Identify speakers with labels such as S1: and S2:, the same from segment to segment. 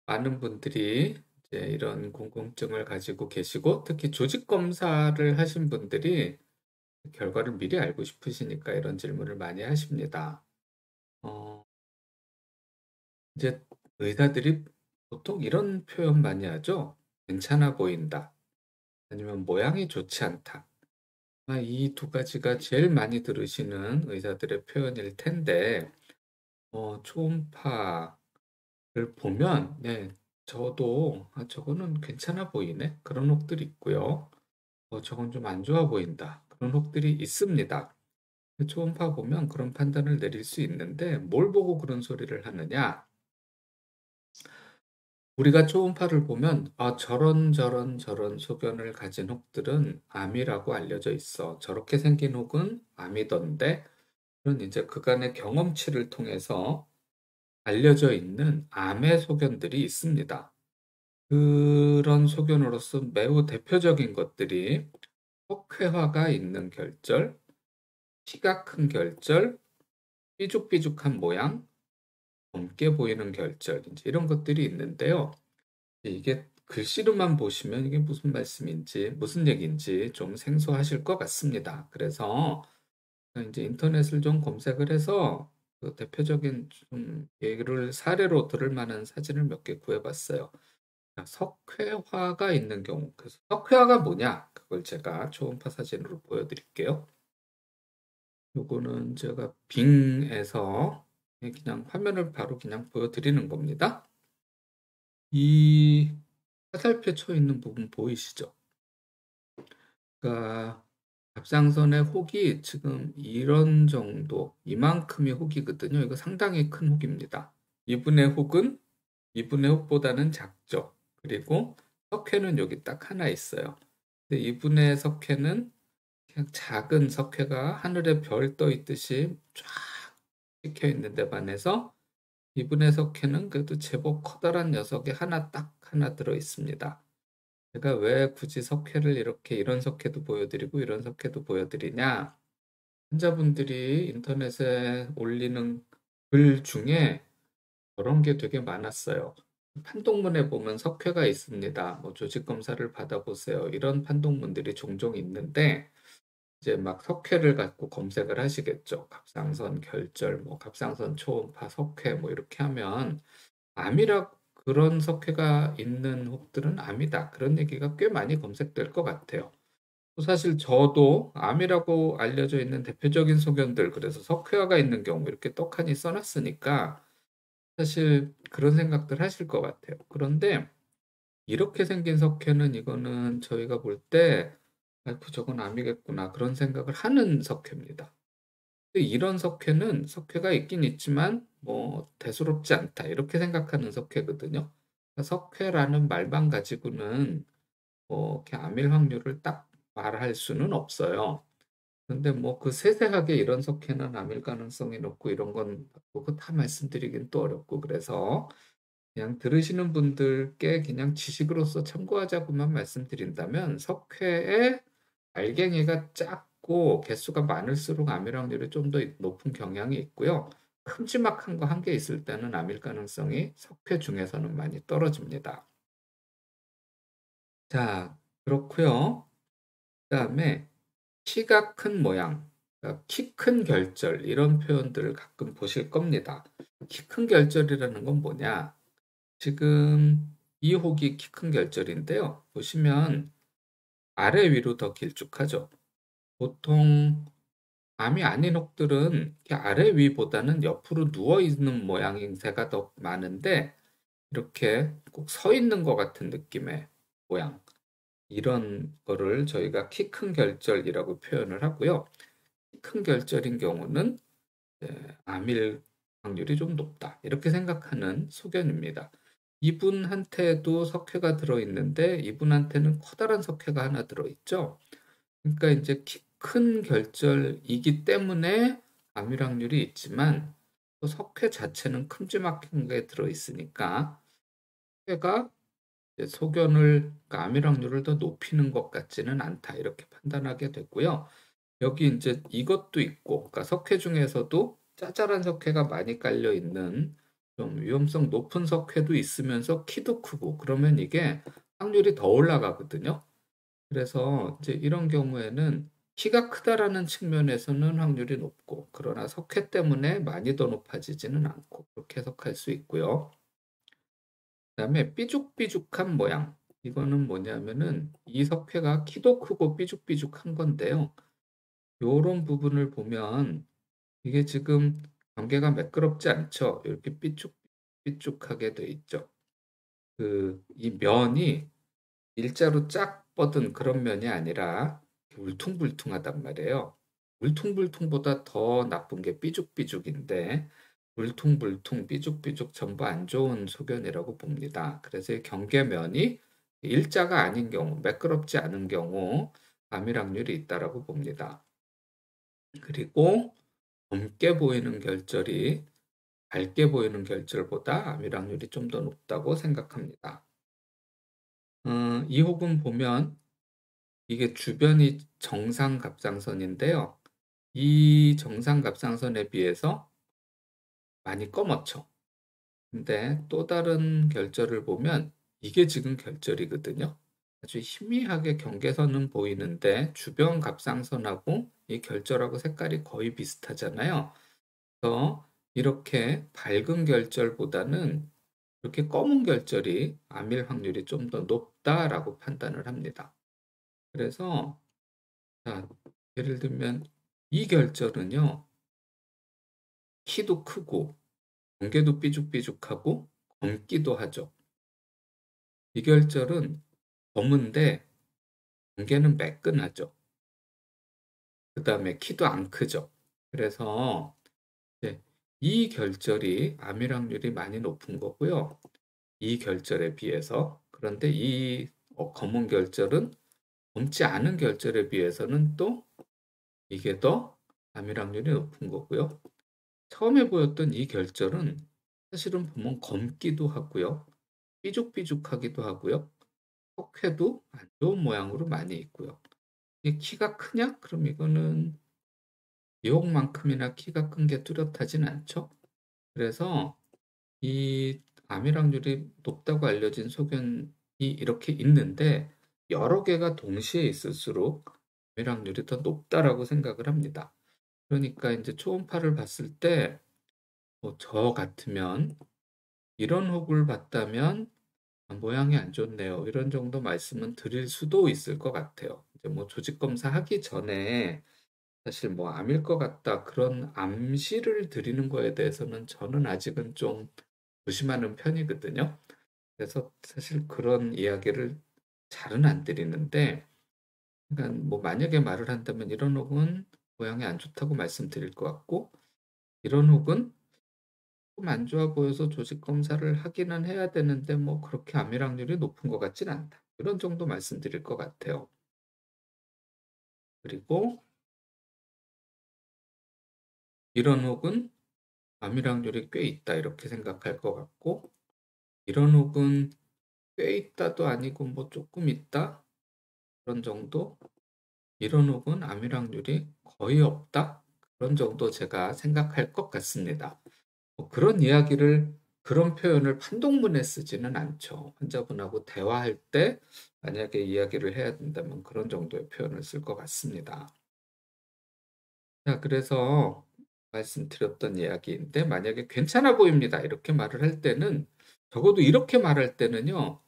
S1: 많은 분들이 이제 이런 궁금증을 가지고 계시고 특히 조직 검사를 하신 분들이 결과를 미리 알고 싶으시니까 이런 질문을 많이 하십니다. 어 이제 의사들이 보통 이런 표현 많이 하죠. "괜찮아 보인다." 아니면 "모양이 좋지 않다." 이 두 가지가 제일 많이 들으시는 의사들의 표현일 텐데 초음파를 보면 네 저도 '아 저거는 괜찮아 보이네.' 그런 혹들이 있고요. '저건 좀 안 좋아 보인다.' 그런 혹들이 있습니다. 초음파 보면 그런 판단을 내릴 수 있는데 뭘 보고 그런 소리를 하느냐? 우리가 초음파를 보면 '아 저런 소견을 가진 혹들은 암이라고 알려져 있어. 저렇게 생긴 혹은 암이던데.' 그런 이제 그간의 경험치를 통해서 알려져 있는 암의 소견들이 있습니다. 그런 소견으로서 매우 대표적인 것들이 석회화가 있는 결절, 키가 큰 결절, 삐죽삐죽한 모양, 검게 보이는 결절 이제 이런 것들이 있는데요. 이게 글씨로만 보시면 이게 무슨 말씀인지 무슨 얘기인지 좀 생소하실 것 같습니다. 그래서 이제 인터넷을 좀 검색을 해서 그 대표적인 좀 예를 사례로 들을 만한 사진을 몇 개 구해 봤어요. 자 석회화가 있는 경우 그래서 석회화가 뭐냐? 그걸 제가 초음파 사진으로 보여 드릴게요. 요거는 제가 빙에서 그냥 화면을 바로 그냥 보여 드리는 겁니다. 이 화살표 쳐 있는 부분 보이시죠? 그러니까 갑상선의 혹이 지금 이런 정도 이만큼의 혹이거든요. 이거 상당히 큰 혹입니다. 이분의 혹은 이분의 혹보다는 작죠. 그리고 석회는 여기 딱 하나 있어요. 근데 이분의 석회는 그냥 작은 석회가 하늘에 별 떠 있듯이 쫙 찍혀 있는 데 반해서 이분의 석회는 그래도 제법 커다란 녀석이 하나 딱 하나 들어 있습니다. 제가 왜 굳이 석회를 이렇게 이런 석회도 보여드리고 이런 석회도 보여드리냐? 환자분들이 인터넷에 올리는 글 중에 그런 게 되게 많았어요. 판독문에 보면 석회가 있습니다. 뭐 조직 검사를 받아보세요. 이런 판독문들이 종종 있는데 이제 막 석회를 갖고 검색을 하시겠죠. 갑상선 결절, 뭐 갑상선 초음파 석회 뭐 이렇게 하면 암이라 그런 석회가 있는 혹들은 암이다. 그런 얘기가 꽤 많이 검색될 것 같아요. 사실 저도 암이라고 알려져 있는 대표적인 소견들, 그래서 석회화가 있는 경우 이렇게 떡하니 써놨으니까 사실 그런 생각들 하실 것 같아요. 그런데 이렇게 생긴 석회는 이거는 저희가 볼 때, 아이고, 저건 암이겠구나. 그런 생각을 하는 석회입니다. 근데 이런 석회는 석회가 있긴 있지만 뭐 대수롭지 않다. 이렇게 생각하는 석회거든요. 그러니까 석회라는 말만 가지고는 뭐 이렇게 암일 확률을 딱 말할 수는 없어요. 근데 뭐 그 세세하게 이런 석회는 암일 가능성이 높고 이런 건 그거 다 말씀드리긴 또 어렵고 그래서 그냥 들으시는 분들께 그냥 지식으로서 참고하자고만 말씀드린다면 석회의 알갱이가 작고 개수가 많을수록 암일 확률이 좀 더 높은 경향이 있고요. 큼지막한 거 한 개 있을 때는 암일 가능성이 석회 중에서는 많이 떨어집니다. 자, 그렇고요. 그다음에 키가 큰 모양, 그러니까 키 큰 결절 이런 표현들을 가끔 보실 겁니다. 키 큰 결절이라는 건 뭐냐? 지금 이 혹이 키 큰 결절인데요. 보시면 아래 위로 더 길쭉하죠. 보통 암이 아닌 혹들은 이렇게 아래 위보다는 옆으로 누워 있는 모양새가 더 많은데 이렇게 꼭 서 있는 것 같은 느낌의 모양. 이런 거를 저희가 키 큰 결절이라고 표현을 하고요. 키 큰 결절인 경우는 암일 확률이 좀 높다. 이렇게 생각하는 소견입니다. 이분한테도 석회가 들어있는데 이분한테는 커다란 석회가 하나 들어있죠. 그러니까 이제 키 큰 결절이기 때문에 암일 확률이 있지만 또 석회 자체는 큼지막한 게 들어있으니까 석회가 소견을 그러니까 암일 확률을 더 높이는 것 같지는 않다. 이렇게 판단하게 되고요. 여기 이제 이것도 있고, 그러니까 석회 중에서도 짜잘한 석회가 많이 깔려 있는 좀 위험성 높은 석회도 있으면서 키도 크고 그러면 이게 확률이 더 올라가거든요. 그래서 이제 이런 경우에는 키가 크다라는 측면에서는 확률이 높고 그러나 석회 때문에 많이 더 높아지지는 않고 그렇게 해석할 수 있고요. 그다음에 삐죽삐죽한 모양. 이거는 뭐냐면은 이 석회가 키도 크고 삐죽삐죽한 건데요. 요런 부분을 보면 이게 지금 경계가 매끄럽지 않죠. 이렇게 삐쭉삐쭉하게 돼 있죠. 이 면이 일자로 쫙 뻗은 그런 면이 아니라 울퉁불퉁하단 말이에요. 울퉁불퉁보다 더 나쁜 게 삐죽삐죽인데 울퉁불퉁, 삐죽삐죽 전부 안 좋은 소견이라고 봅니다. 그래서 이 경계면이 일자가 아닌 경우, 매끄럽지 않은 경우 암일 확률이 있다라고 봅니다. 그리고 검게 보이는 결절이 밝게 보이는 결절보다 암일 확률이 좀 더 높다고 생각합니다. 이 혹은 보면 이게 주변이 정상갑상선인데요. 이 정상갑상선에 비해서 많이 검었죠. 근데 또 다른 결절을 보면 이게 지금 결절이거든요. 아주 희미하게 경계선은 보이는데 주변 갑상선하고 이 결절하고 색깔이 거의 비슷하잖아요. 그래서 이렇게 밝은 결절보다는 이렇게 검은 결절이 암일 확률이 좀 더 높다라고 판단을 합니다. 그래서 자, 예를 들면 이 결절은요. 키도 크고 경계도 삐죽삐죽하고 검기도 하죠. 이 결절은 검은데 경계는 매끈하죠. 그 다음에 키도 안 크죠. 그래서 이제 이 결절이 암일 확률이 많이 높은 거고요. 이 결절에 비해서. 그런데 이 검은 결절은 검지 않은 결절에 비해서는 또 이게 더 암일 확률이 높은 거고요. 처음에 보였던 이 결절은 사실은 보면 검기도 하고요. 삐죽삐죽하기도 하고요. 석회도 안 좋은 모양으로 많이 있고요. 이게 키가 크냐? 그럼 이거는 미혹만큼이나 키가 큰 게 뚜렷하진 않죠. 그래서 이 암일 확률이 높다고 알려진 소견이 이렇게 있는데 여러 개가 동시에 있을수록 암일 확률이 더 높다라고 생각을 합니다. 그러니까 이제 초음파를 봤을 때 저 같으면 이런 혹을 봤다면 모양이 안 좋네요. 이런 정도 말씀은 드릴 수도 있을 것 같아요. 이제 뭐 조직 검사하기 전에 사실 뭐 암일 것 같다 그런 암시를 드리는 거에 대해서는 저는 아직은 좀 조심하는 편이거든요. 그래서 사실 그런 이야기를 잘은 안 드리는데, 그러니까 뭐 만약에 말을 한다면 이런 혹은 모양이 안 좋다고 말씀드릴 것 같고, 이런 혹은 좀 안 좋아 보여서 조직 검사를 하기는 해야 되는데 뭐 그렇게 암일 확률이 높은 것 같진 않다. 이런 정도 말씀드릴 것 같아요. 그리고 이런 혹은 암일 확률이 꽤 있다 이렇게 생각할 것 같고 이런 혹은 꽤 있다도 아니고 뭐 조금 있다 그런 정도 이런 혹은 암일 확률이 거의 없다 그런 정도 제가 생각할 것 같습니다. 뭐 그런 이야기를 그런 표현을 판독문에 쓰지는 않죠. 환자분하고 대화할 때 만약에 이야기를 해야 된다면 그런 정도의 표현을 쓸 것 같습니다. 자, 그래서 말씀드렸던 이야기인데 만약에 괜찮아 보입니다. 이렇게 말을 할 때는 적어도 이렇게 말할 때는요.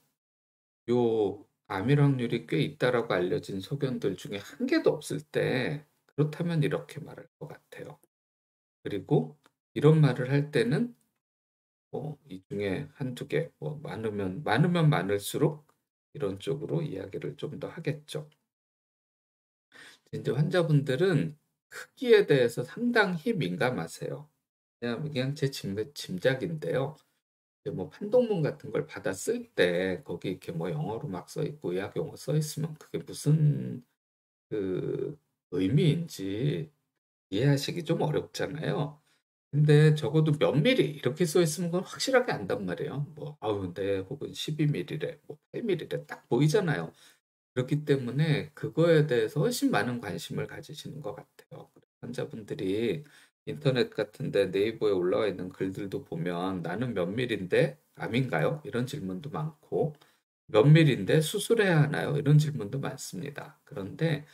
S1: 요 암일 확률이 꽤 있다라고 알려진 소견들 중에 한 개도 없을 때 그렇다면 이렇게 말할 것 같아요. 그리고 이런 말을 할 때는 이 중에 한두 개, 많으면 많을수록 이런 쪽으로 이야기를 좀 더 하겠죠. 이제 환자분들은 크기에 대해서 상당히 민감하세요. 그냥 제 짐작인데요. 이제 뭐 판독문 같은 걸 받아 쓸 때 거기 이렇게 뭐 영어로 막 써 있고 의학 용어 써 있으면 그게 무슨 그 의미인지 이해하시기 좀 어렵잖아요. 근데 적어도 몇 미리 이렇게 써 있으면 그건 확실하게 안단 말이에요. 뭐 아우 네 혹은 12mm래 뭐 8mm래 딱 보이잖아요. 그렇기 때문에 그거에 대해서 훨씬 많은 관심을 가지시는 것 같아요. 환자분들이 인터넷 같은데 네이버에 올라와 있는 글들도 보면 나는 몇 밀인데 암인가요? 이런 질문도 많고 몇 밀인데 수술해야 하나요? 이런 질문도 많습니다. 그런데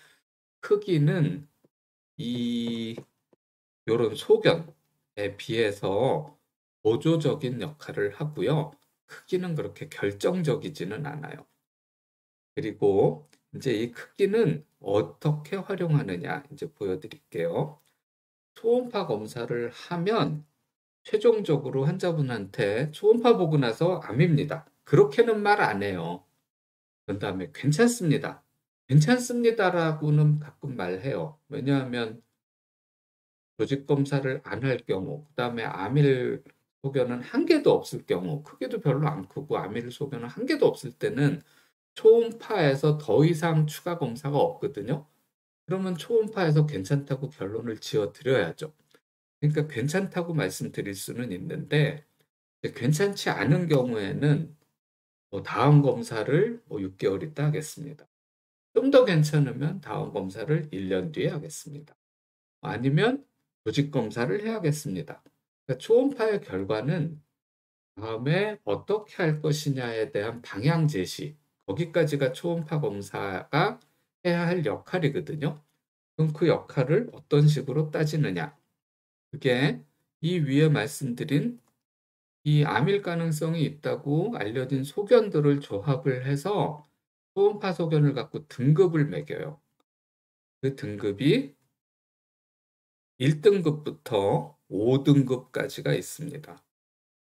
S1: 크기는 이 요런 소견에 비해서 보조적인 역할을 하고요. 크기는 그렇게 결정적이지는 않아요. 그리고 이제 이 크기는 어떻게 활용하느냐 이제 보여드릴게요. 초음파 검사를 하면 최종적으로 환자분한테 초음파 보고 나서 암입니다. 그렇게는 말 안 해요. 그런 다음에 괜찮습니다. 괜찮습니다라고는 가끔 말해요. 왜냐하면 조직 검사를 안 할 경우, 그 다음에 암일 소견은 한 개도 없을 경우, 크기도 별로 안 크고 암일 소견은 한 개도 없을 때는 초음파에서 더 이상 추가 검사가 없거든요. 그러면 초음파에서 괜찮다고 결론을 지어 드려야죠. 그러니까 괜찮다고 말씀드릴 수는 있는데 괜찮지 않은 경우에는 다음 검사를 6개월 있다 하겠습니다. 좀 더 괜찮으면 다음 검사를 1년 뒤에 하겠습니다. 아니면 조직 검사를 해야겠습니다. 그러니까 초음파의 결과는 다음에 어떻게 할 것이냐에 대한 방향 제시, 거기까지가 초음파 검사가 해야 할 역할이거든요. 그럼 그 역할을 어떤 식으로 따지느냐? 그게 이 위에 말씀드린 이 암일 가능성이 있다고 알려진 소견들을 조합을 해서 초음파 소견을 갖고 등급을 매겨요. 그 등급이 1등급부터 5등급까지가 있습니다.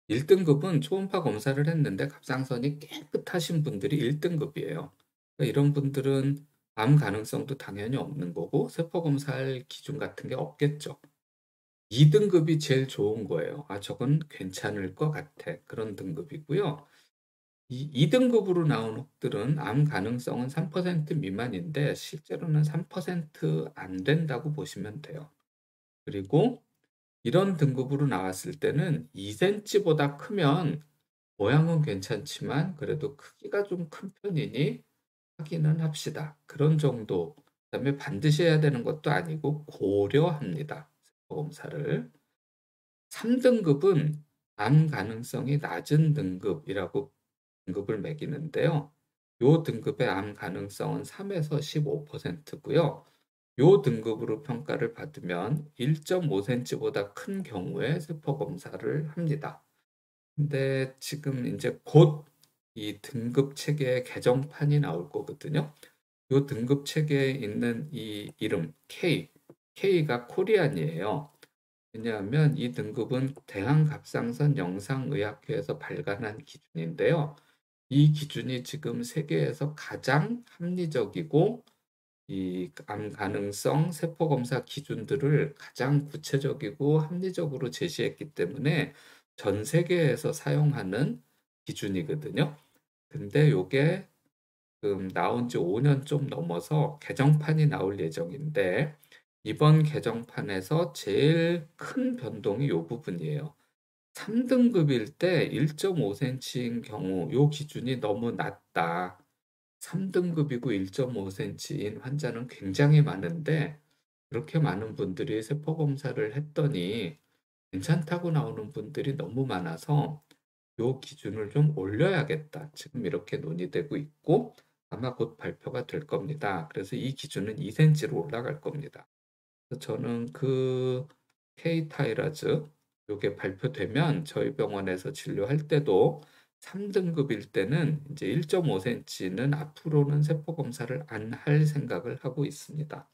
S1: 1등급은 초음파 검사를 했는데 갑상선이 깨끗하신 분들이 1등급이에요. 그러니까 이런 분들은 암 가능성도 당연히 없는 거고 세포 검사할 기준 같은 게 없겠죠. 2등급이 제일 좋은 거예요. 아, 저건 괜찮을 것 같아. 그런 등급이고요. 이 2등급으로 나온 혹들은 암 가능성은 3% 미만인데 실제로는 3%안 된다고 보시면 돼요. 그리고 이런 등급으로 나왔을 때는 2cm보다 크면 모양은 괜찮지만 그래도 크기가 좀 큰 편이니 확인은 합시다. 그런 정도. 그다음에 반드시 해야 되는 것도 아니고 고려합니다. 세포 검사를. 3등급은 암 가능성이 낮은 등급이라고 등급을 매기는데요. 요 등급의 암 가능성은 3에서 15%고요. 요 등급으로 평가를 받으면 1.5cm보다 큰 경우에 세포 검사를 합니다. 근데 지금 이제 곧 이 등급 체계의 개정판이 나올 거거든요. 요 등급 체계에 있는 이 이름 K, K가 코리안이에요. 왜냐하면 이 등급은 대한갑상선 영상의학회에서 발간한 기준인데요. 이 기준이 지금 세계에서 가장 합리적이고 이 암 가능성 세포 검사 기준들을 가장 구체적이고 합리적으로 제시했기 때문에 전 세계에서 사용하는 기준이거든요. 근데 요게 지금 나온 지 5년 좀 넘어서 개정판이 나올 예정인데 이번 개정판에서 제일 큰 변동이 요 부분이에요. 3등급일 때 1.5cm인 경우 요 기준이 너무 낮다. 3등급이고 1.5cm인 환자는 굉장히 많은데 그렇게 많은 분들이 세포 검사를 했더니 괜찮다고 나오는 분들이 너무 많아서 요 기준을 좀 올려야겠다. 지금 이렇게 논의되고 있고 아마 곧 발표가 될 겁니다. 그래서 이 기준은 2cm로 올라갈 겁니다. 그래서 저는 그 K타이라즈 요게 발표되면 저희 병원에서 진료할 때도 3등급일 때는 이제 1.5cm는 앞으로는 세포 검사를 안 할 생각을 하고 있습니다.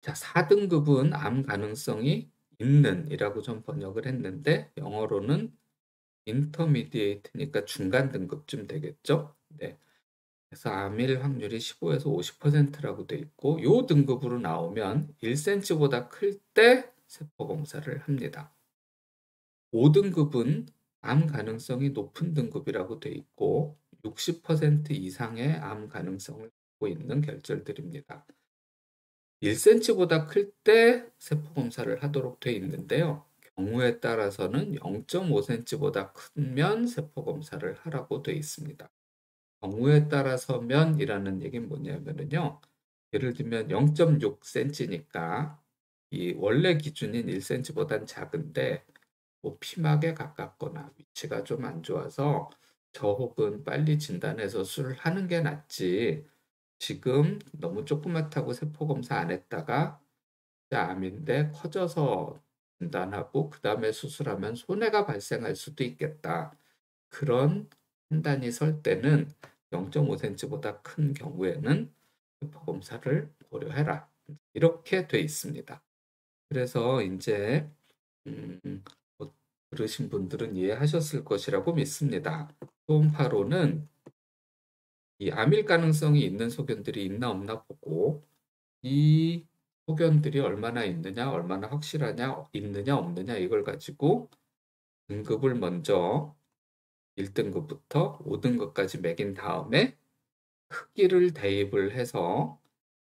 S1: 자, 4등급은 암 가능성이 있는 이라고 좀 번역을 했는데 영어로는 intermediate니까 중간 등급쯤 되겠죠? 네. 그래서 암일 확률이 15에서 50%라고 돼 있고 요 등급으로 나오면 1cm보다 클 때 세포 검사를 합니다. 5등급은 암 가능성이 높은 등급이라고 돼 있고 60% 이상의 암 가능성을 갖고 있는 결절들입니다. 1cm보다 클 때 세포 검사를 하도록 돼 있는데요. 경우에 따라서는 0.5cm보다 크면 세포 검사를 하라고 돼 있습니다. 경우에 따라서면이라는 얘기는 뭐냐면요. 예를 들면 0.6cm니까 이 원래 기준인 1cm보단 작은데 뭐 피막에 가깝거나 위치가 좀 안 좋아서 저 혹은 빨리 진단해서 수술하는 게 낫지. 지금 너무 조그맣다고 세포 검사 안 했다가 암인데 커져서 진단하고 그 다음에 수술하면 손해가 발생할 수도 있겠다. 그런 판단이 설 때는 0.5cm보다 큰 경우에는 세포 검사를 고려해라. 이렇게 돼 있습니다. 그래서 이제 음, 뭐 들으신 분들은 이해하셨을 것이라고 믿습니다. 초음파로는 이 암일 가능성이 있는 소견들이 있나 없나 보고 이 소견들이 얼마나 있느냐, 얼마나 확실하냐, 있느냐, 없느냐 이걸 가지고 등급을 먼저 1등급부터 5등급까지 매긴 다음에 크기를 대입을 해서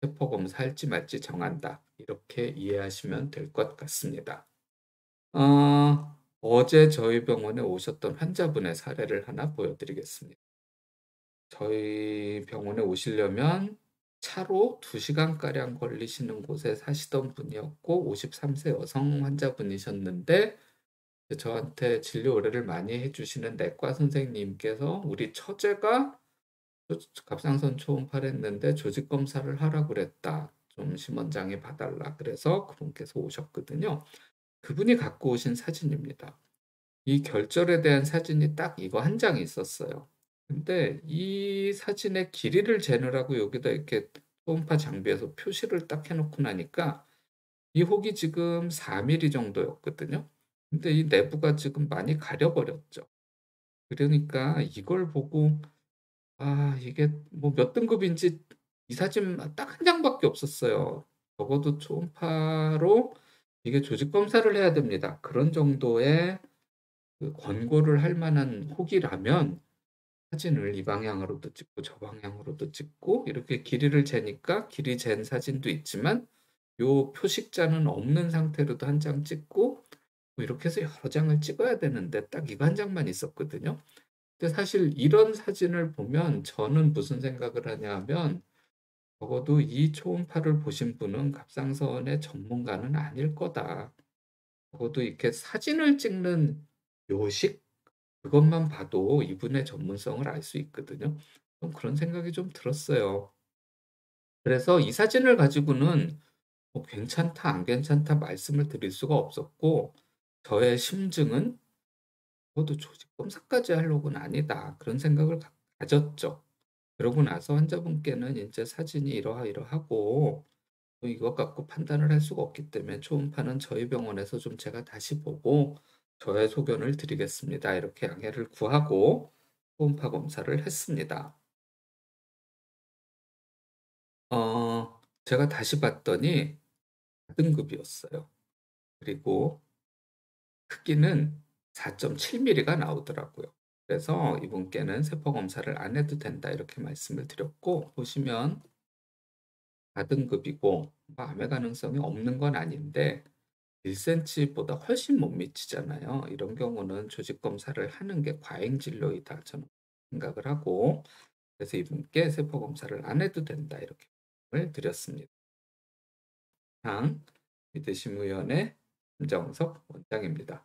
S1: 세포 검사할지 말지 정한다. 이렇게 이해하시면 될 것 같습니다. 어제 저희 병원에 오셨던 환자분의 사례를 하나 보여드리겠습니다. 저희 병원에 오시려면 차로 2시간가량 걸리시는 곳에 사시던 분이었고 53세 여성 환자분이셨는데 저한테 진료 의뢰를 많이 해주시는 내과 선생님께서 우리 처제가 갑상선 초음파를 했는데 조직 검사를 하라고 그랬다. 좀 심원장에 봐달라. 그래서 그분께서 오셨거든요. 그분이 갖고 오신 사진입니다. 이 결절에 대한 사진이 딱 이거 한 장이 있었어요. 근데 이 사진의 길이를 재느라고 여기다 이렇게 초음파 장비에서 표시를 딱 해놓고 나니까 이 혹이 지금 4mm 정도였거든요. 근데 이 내부가 지금 많이 가려버렸죠. 그러니까 이걸 보고 이게 뭐 몇 등급인지 이 사진 딱 한 장밖에 없었어요. 적어도 초음파로 이게 조직 검사를 해야 됩니다. 그런 정도의 그 권고를 할 만한 혹이라면 사진을 이 방향으로도 찍고 저 방향으로도 찍고 이렇게 길이를 재니까 길이 잰 사진도 있지만 요 표식자는 없는 상태로도 한 장 찍고 뭐 이렇게 해서 여러 장을 찍어야 되는데 딱 이거 한 장만 있었거든요. 근데 사실 이런 사진을 보면 저는 무슨 생각을 하냐 하면 적어도 이 초음파를 보신 분은 갑상선의 전문가는 아닐 거다. 적어도 이렇게 사진을 찍는 요식 그것만 봐도 이분의 전문성을 알 수 있거든요. 좀 그런 생각이 좀 들었어요. 그래서 이 사진을 가지고는 뭐 괜찮다, 안 괜찮다 말씀을 드릴 수가 없었고, 저의 심증은 저도 조직 검사까지 할 lok은 아니다. 그런 생각을 가졌죠. 그러고 나서 환자분께는 이제 사진이 이러하고 또 이것 갖고 판단을 할 수가 없기 때문에 초음파는 저희 병원에서 좀 제가 다시 보고 저의 소견을 드리겠습니다. 이렇게 양해를 구하고 초음파 검사를 했습니다. 제가 다시 봤더니 4등급이었어요. 그리고 크기는 4.7mm가 나오더라고요. 그래서 이분께는 세포 검사를 안 해도 된다 이렇게 말씀을 드렸고 보시면 4등급이고 암의 가능성이 없는 건 아닌데 1cm보다 훨씬 못 미치잖아요. 이런 경우는 조직 검사를 하는 게 과잉 진료이다 저는 생각을 하고 그래서 이분께 세포 검사를 안 해도 된다 이렇게 말씀을 드렸습니다. 당 믿으심의원의 김정석 원장입니다.